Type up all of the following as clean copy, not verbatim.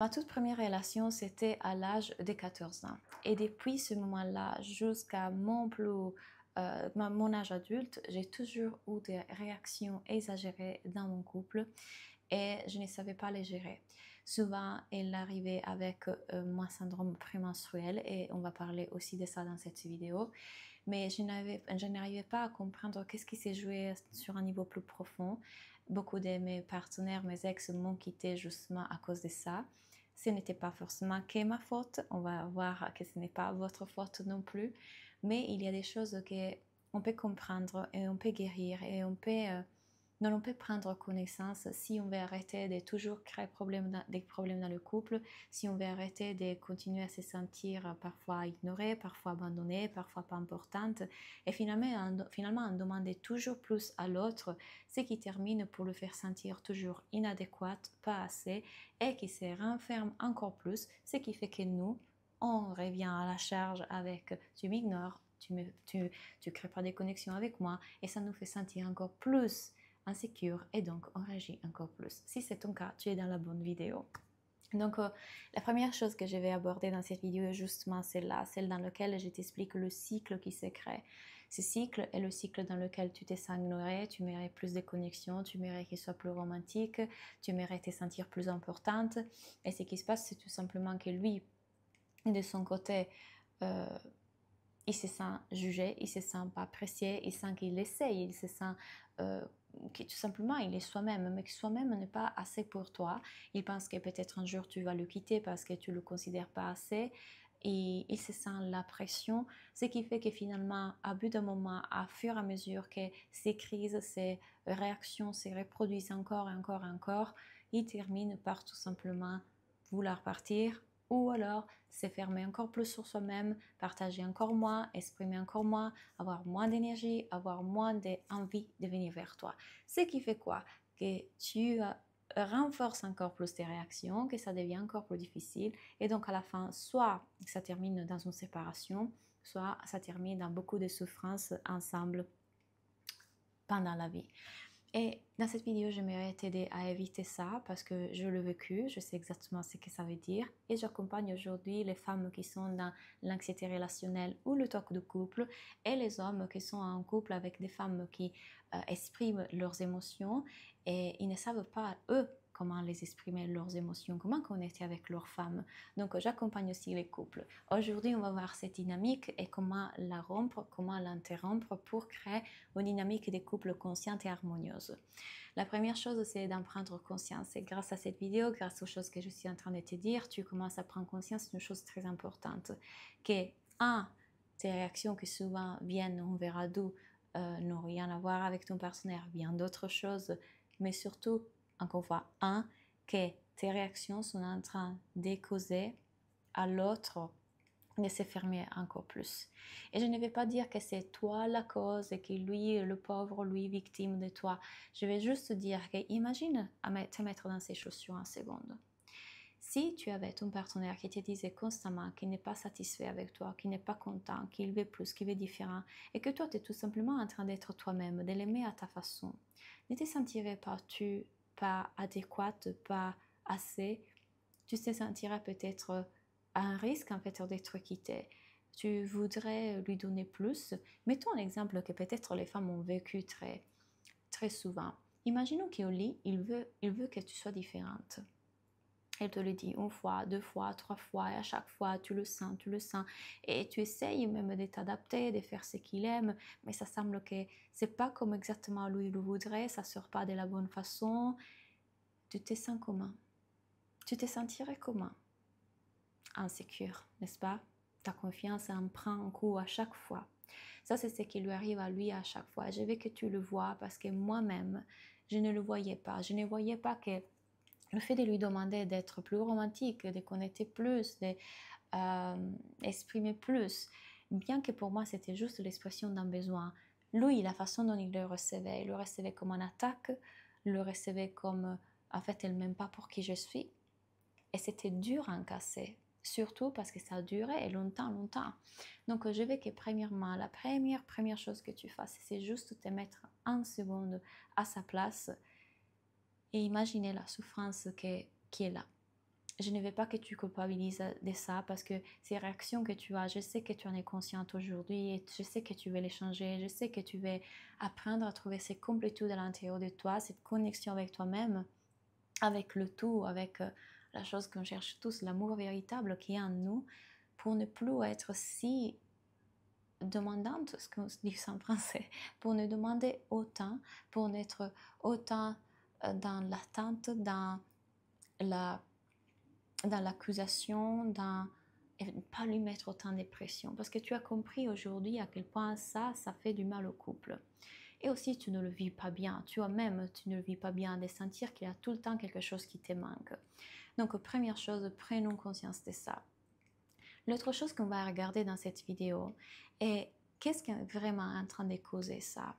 Ma toute première relation, c'était à l'âge de 14 ans. Et depuis ce moment-là, jusqu'à mon âge adulte, j'ai toujours eu des réactions exagérées dans mon couple et je ne savais pas les gérer. Souvent, elle arrivait avec mon syndrome prémenstruel et on va parler aussi de ça dans cette vidéo. Mais je n'arrivais pas à comprendre qu'est-ce qui s'est joué sur un niveau plus profond. Beaucoup de mes partenaires, mes ex m'ont quitté justement à cause de ça. Ce n'était pas forcément que ma faute, on va voir que ce n'est pas votre faute non plus, mais il y a des choses qu'on peut comprendre et on peut guérir et dont on peut prendre connaissance si on veut arrêter de toujours créer des problèmes dans le couple, si on veut arrêter de continuer à se sentir parfois ignoré, parfois abandonné, parfois pas importante, et finalement en demander toujours plus à l'autre, ce qui termine pour le faire sentir toujours inadéquat, pas assez, et qui se renferme encore plus, ce qui fait que nous, on revient à la charge avec tu m'ignores, tu crées pas des connexions avec moi, et ça nous fait sentir encore plus insécure et donc on réagit encore plus. Si c'est ton cas, tu es dans la bonne vidéo. Donc, la première chose que je vais aborder dans cette vidéo est justement celle-là, celle dans laquelle je t'explique le cycle qui se crée. Ce cycle est le cycle dans lequel tu te sens ignoré, tu mérites plus de connexions, tu mérites qu'il soit plus romantique, tu mérites te sentir plus importante. Et ce qui se passe, c'est tout simplement que lui, de son côté, il se sent jugé, il se sent pas apprécié, il sent qu'il essaye, il se sent que tout simplement il est soi-même, mais que soi-même n'est pas assez pour toi. Il pense que peut-être un jour tu vas le quitter parce que tu le considères pas assez. Et il se sent la pression, ce qui fait que finalement, à bout d'un moment, à fur et à mesure que ces crises, ces réactions se reproduisent encore et encore et encore, il termine par tout simplement vouloir partir ou alors se fermer encore plus sur soi-même, partager encore moins, exprimer encore moins, avoir moins d'énergie, avoir moins d'envie de venir vers toi. Ce qui fait quoi? Que tu renforces encore plus tes réactions, que ça devient encore plus difficile et donc à la fin, soit ça termine dans une séparation, soit ça termine dans beaucoup de souffrances ensemble pendant la vie. Et dans cette vidéo, j'aimerais t'aider à éviter ça parce que je l'ai vécu, je sais exactement ce que ça veut dire et j'accompagne aujourd'hui les femmes qui sont dans l'anxiété relationnelle ou le toc de couple et les hommes qui sont en couple avec des femmes qui expriment leurs émotions et ils ne savent pas, eux, comment les exprimer leurs émotions, comment connecter avec leurs femmes. Donc j'accompagne aussi les couples. Aujourd'hui, on va voir cette dynamique et comment la rompre, comment l'interrompre pour créer une dynamique des couples consciente et harmonieuse. La première chose, c'est d'en prendre conscience. Et grâce à cette vidéo, grâce aux choses que je suis en train de te dire, tu commences à prendre conscience d'une chose très importante, que, tes réactions qui souvent viennent, on verra d'où, n'ont rien à voir avec ton partenaire, viennent d'autres choses, mais surtout, encore une fois, que tes réactions sont en train de causer à l'autre de se fermer encore plus. Et je ne vais pas dire que c'est toi la cause et que lui, le pauvre, lui, victime de toi. Je vais juste dire que imagine te mettre dans ses chaussures en seconde. Si tu avais ton partenaire qui te disait constamment qu'il n'est pas satisfait avec toi, qu'il n'est pas content, qu'il veut plus, qu'il veut différent, et que toi, tu es tout simplement en train d'être toi-même, de l'aimer à ta façon, ne te sentirais pas-tu pas adéquate, pas assez, tu te sentirais peut-être à un risque en fait d'être quitté. Tu voudrais lui donner plus. Mettons un exemple que peut-être les femmes ont vécu très, très souvent. Imaginons qu'au lit, il veut que tu sois différente. Elle te le dit une fois, deux fois, trois fois, et à chaque fois, tu le sens, et tu essayes même de t'adapter, de faire ce qu'il aime, mais ça semble que c'est pas comme exactement lui le voudrait, ça sort pas de la bonne façon. Tu te sens comment? Tu te sentirais comment? Insécure, n'est-ce pas? Ta confiance en prend un coup à chaque fois. Ça, c'est ce qui lui arrive à lui à chaque fois. Je veux que tu le vois parce que moi-même, je ne le voyais pas. Je ne voyais pas que le fait de lui demander d'être plus romantique, de connecter plus, d'exprimer plus, bien que pour moi c'était juste l'expression d'un besoin, lui, la façon dont il le recevait comme une attaque, le recevait comme en fait elle m'aime pas pour qui je suis, et c'était dur à en casser. Surtout parce que ça a duré longtemps, longtemps. Donc, je veux que premièrement, la première chose que tu fasses, c'est juste te mettre en seconde à sa place et imaginer la souffrance qui est là. je ne veux pas que tu culpabilises de ça parce que ces réactions que tu as, je sais que tu en es consciente aujourd'hui et je sais que tu veux les changer, je sais que tu veux apprendre à trouver cette complétude à l'intérieur de toi, cette connexion avec toi-même, avec le tout, avec la chose qu'on cherche tous, l'amour véritable qui est en nous, pour ne plus être si demandante, ce qu'on dit en français, pour ne demander autant, pour n'être autant dans l'attente, dans l'accusation, et ne pas lui mettre autant de pression. Parce que tu as compris aujourd'hui à quel point ça fait du mal au couple. Et aussi, tu ne le vis pas bien. Toi-même, tu ne le vis pas bien de sentir qu'il y a tout le temps quelque chose qui te manque. Donc, première chose, prenons conscience de ça. L'autre chose qu'on va regarder dans cette vidéo est qu'est-ce qui est vraiment en train de causer ça.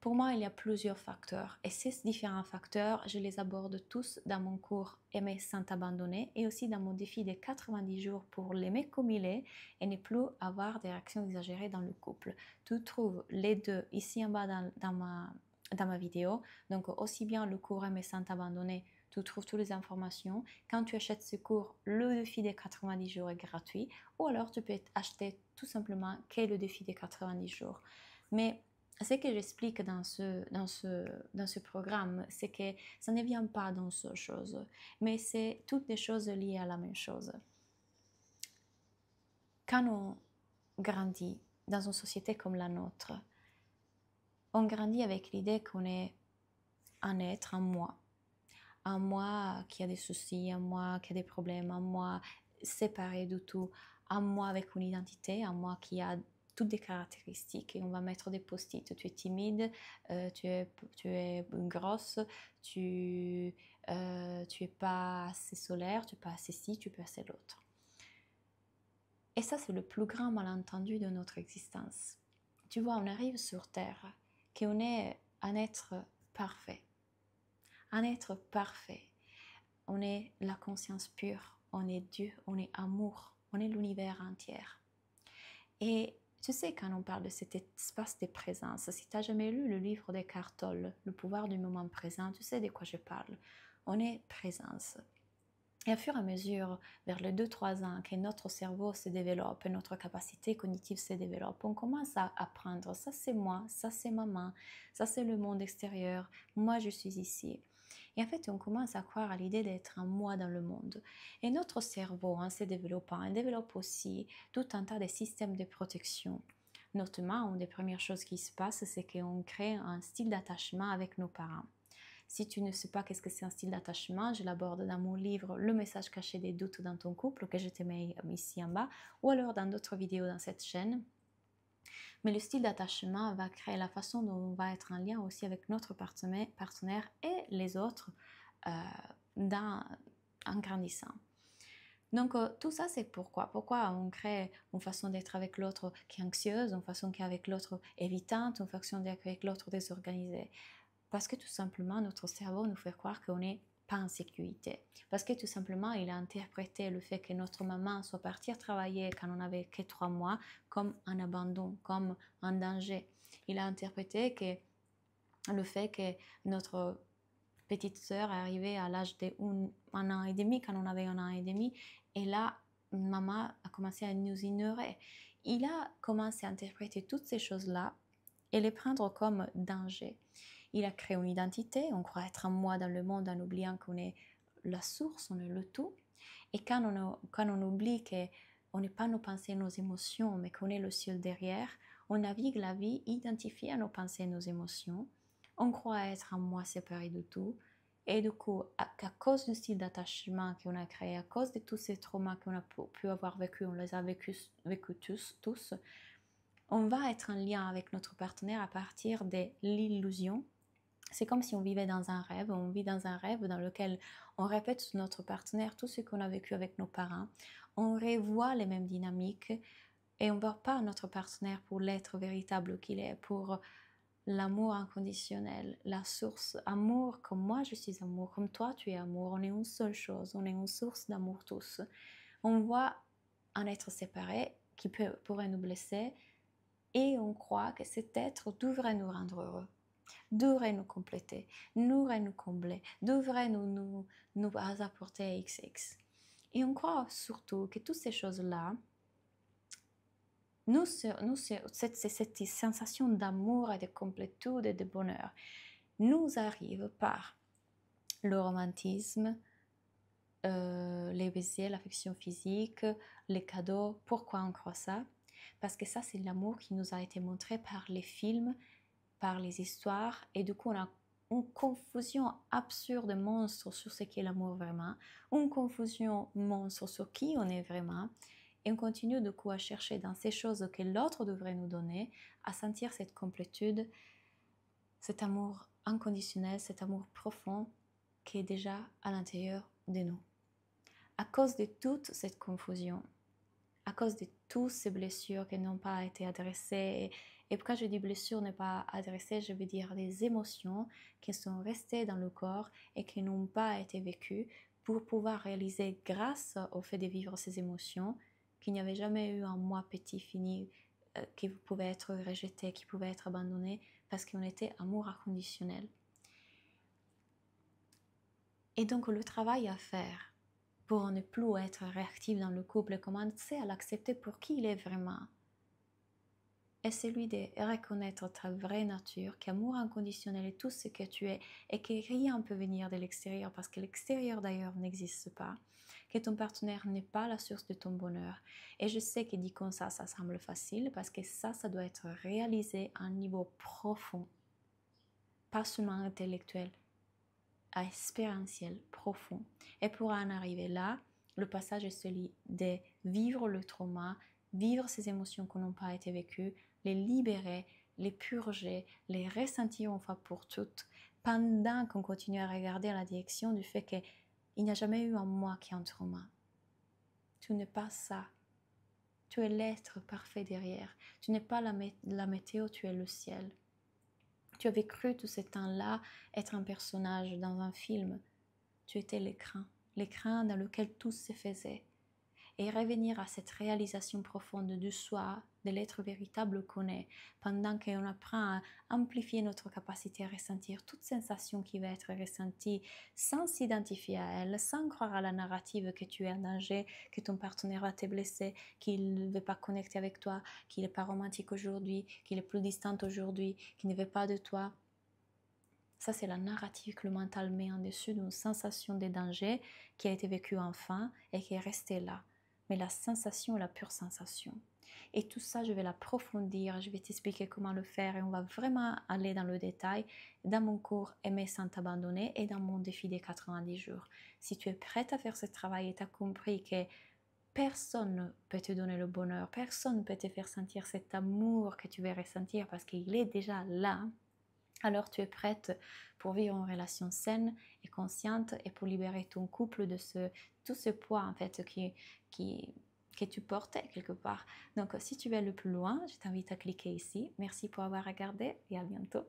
Pour moi, il y a plusieurs facteurs et ces différents facteurs, je les aborde tous dans mon cours Aimer sans t'abandonner et aussi dans mon défi des 90 jours pour l'aimer comme il est et ne plus avoir des réactions exagérées dans le couple. Tu trouves les deux ici en bas dans ma vidéo, donc aussi bien le cours Aimer sans t'abandonner, tu trouves toutes les informations. Quand tu achètes ce cours, le défi des 90 jours est gratuit ou alors tu peux acheter tout simplement qu'est le défi des 90 jours. Mais ce que j'explique dans ce programme, c'est que ça ne vient pas d'une seule chose, mais c'est toutes des choses liées à la même chose. Quand on grandit dans une société comme la nôtre, on grandit avec l'idée qu'on est un être, un moi qui a des soucis, un moi qui a des problèmes, un moi séparé du tout, un moi avec une identité, un moi qui a toutes des caractéristiques et on va mettre des post-it. Tu es timide, tu es grosse, tu es pas assez solaire, tu es pas assez ci, tu es pas assez l'autre. Et ça, c'est le plus grand malentendu de notre existence. Tu vois, on arrive sur Terre, qu'on est un être parfait. Un être parfait. On est la conscience pure, on est Dieu, on est amour, on est l'univers entier. Et tu sais, quand on parle de cet espace de présence, si tu n'as jamais lu le livre d'Eckhart Tolle, Le pouvoir du moment présent, tu sais de quoi je parle. On est présence. Et à fur et à mesure, vers les 2-3 ans, que notre cerveau se développe, notre capacité cognitive se développe, on commence à apprendre, ça c'est moi, ça c'est maman, ça c'est le monde extérieur, moi je suis ici. Et en fait, on commence à croire à l'idée d'être un moi dans le monde. Et notre cerveau, en se développant, il développe aussi tout un tas de systèmes de protection. Notamment, une des premières choses qui se passe, c'est qu'on crée un style d'attachement avec nos parents. Si tu ne sais pas qu'est-ce que c'est un style d'attachement, je l'aborde dans mon livre Le message caché des doutes dans ton couple, que je te mets ici en bas, ou alors dans d'autres vidéos dans cette chaîne. Mais le style d'attachement va créer la façon dont on va être en lien aussi avec notre partenaire et les autres en grandissant. Donc tout ça c'est pourquoi on crée une façon d'être avec l'autre qui est anxieuse, une façon qui est avec l'autre évitante, une façon d'être avec l'autre désorganisée. Parce que tout simplement notre cerveau nous fait croire qu'on n'est pas en sécurité. Parce que tout simplement il a interprété le fait que notre maman soit partie travailler quand on n'avait que 3 mois comme un abandon, comme un danger. Il a interprété que le fait que notre petite sœur est arrivée à l'âge d'1 an et demi, quand on avait 1 an et demi, et là, maman a commencé à nous ignorer. Il a commencé à interpréter toutes ces choses-là et les prendre comme danger. Il a créé une identité, on croit être un moi dans le monde en oubliant qu'on est la source, on est le tout. Et quand on oublie qu'on n'est pas nos pensées, nos émotions, mais qu'on est le ciel derrière, on navigue la vie identifié à nos pensées et nos émotions. On croit être un moi séparé de tout. Et du coup, à cause du style d'attachement qu'on a créé, à cause de tous ces traumas qu'on a pu avoir vécu, on les a vécus tous, on va être en lien avec notre partenaire à partir de l'illusion. C'est comme si on vivait dans un rêve, on vit dans un rêve dans lequel on répète sur notre partenaire tout ce qu'on a vécu avec nos parents, on revoit les mêmes dynamiques et on ne voit pas notre partenaire pour l'être véritable qu'il est, pour l'amour inconditionnel, la source, amour comme moi je suis amour, comme toi tu es amour, on est une seule chose, on est une source d'amour tous. On voit un être séparé qui pourrait nous blesser et on croit que cet être devrait nous rendre heureux. devrait nous compléter, devrait nous combler, devrait nous apporter XX. Et on croit surtout que toutes ces choses-là, cette sensation d'amour et de complétude et de bonheur nous arrive par le romantisme, les baisers, l'affection physique, les cadeaux. Pourquoi on croit ça? Parce que ça, c'est l'amour qui nous a été montré par les films, par les histoires, et du coup, on a une confusion absurde, monstre sur ce qu'est l'amour vraiment, une confusion monstre sur qui on est vraiment, et on continue du coup à chercher dans ces choses que l'autre devrait nous donner, à sentir cette complétude, cet amour inconditionnel, cet amour profond qui est déjà à l'intérieur de nous. À cause de toute cette confusion, à cause de toutes ces blessures qui n'ont pas été adressées, et quand je dis blessures ne pas adressées, je veux dire des émotions qui sont restées dans le corps et qui n'ont pas été vécues, pour pouvoir réaliser grâce au fait de vivre ces émotions qu'il n'y avait jamais eu un moi petit fini qui pouvait être rejeté, qui pouvait être abandonné parce qu'on était amour inconditionnel. Et donc le travail à faire pour ne plus être réactif dans le couple et commencer à l'accepter pour qui il est vraiment, est celui de reconnaître ta vraie nature, qu'amour inconditionnel est tout ce que tu es et que rien ne peut venir de l'extérieur parce que l'extérieur d'ailleurs n'existe pas, que ton partenaire n'est pas la source de ton bonheur. Et je sais que dit comme ça semble facile parce que ça doit être réalisé à un niveau profond, pas seulement intellectuel, expérientiel, profond. Et pour en arriver là, le passage est celui de vivre le trauma, vivre ces émotions qui n'ont pas été vécues, les libérer, les purger, les ressentir une fois pour toutes, pendant qu'on continue à regarder à la direction du fait qu'il n'y a jamais eu un moi qui est un trauma. Tu n'es pas ça. Tu es l'être parfait derrière. Tu n'es pas la météo, tu es le ciel. Tu avais cru tout ce temps-là être un personnage dans un film. Tu étais l'écran dans lequel tout se faisait. Et revenir à cette réalisation profonde du soi, de l'être véritable qu'on est, pendant qu'on apprend à amplifier notre capacité à ressentir toute sensation qui va être ressentie sans s'identifier à elle, sans croire à la narrative que tu es en danger, que ton partenaire va te blesser, qu'il ne veut pas connecter avec toi, qu'il n'est pas romantique aujourd'hui, qu'il est plus distant aujourd'hui, qu'il ne veut pas de toi. Ça, c'est la narrative que le mental met en dessus d'une sensation de danger qui a été vécue enfant et qui est restée là. Mais la sensation est la pure sensation. Et tout ça, je vais l'approfondir, je vais t'expliquer comment le faire et on va vraiment aller dans le détail dans mon cours Aimer sans t'abandonner et dans mon défi des 90 jours. Si tu es prête à faire ce travail et tu as compris que personne ne peut te donner le bonheur, personne ne peut te faire sentir cet amour que tu veux ressentir parce qu'il est déjà là, alors tu es prête pour vivre une relation saine et consciente et pour libérer ton couple de tout ce poids en fait que tu portais quelque part. Donc si tu veux aller plus loin, je t'invite à cliquer ici. Merci pour avoir regardé et à bientôt.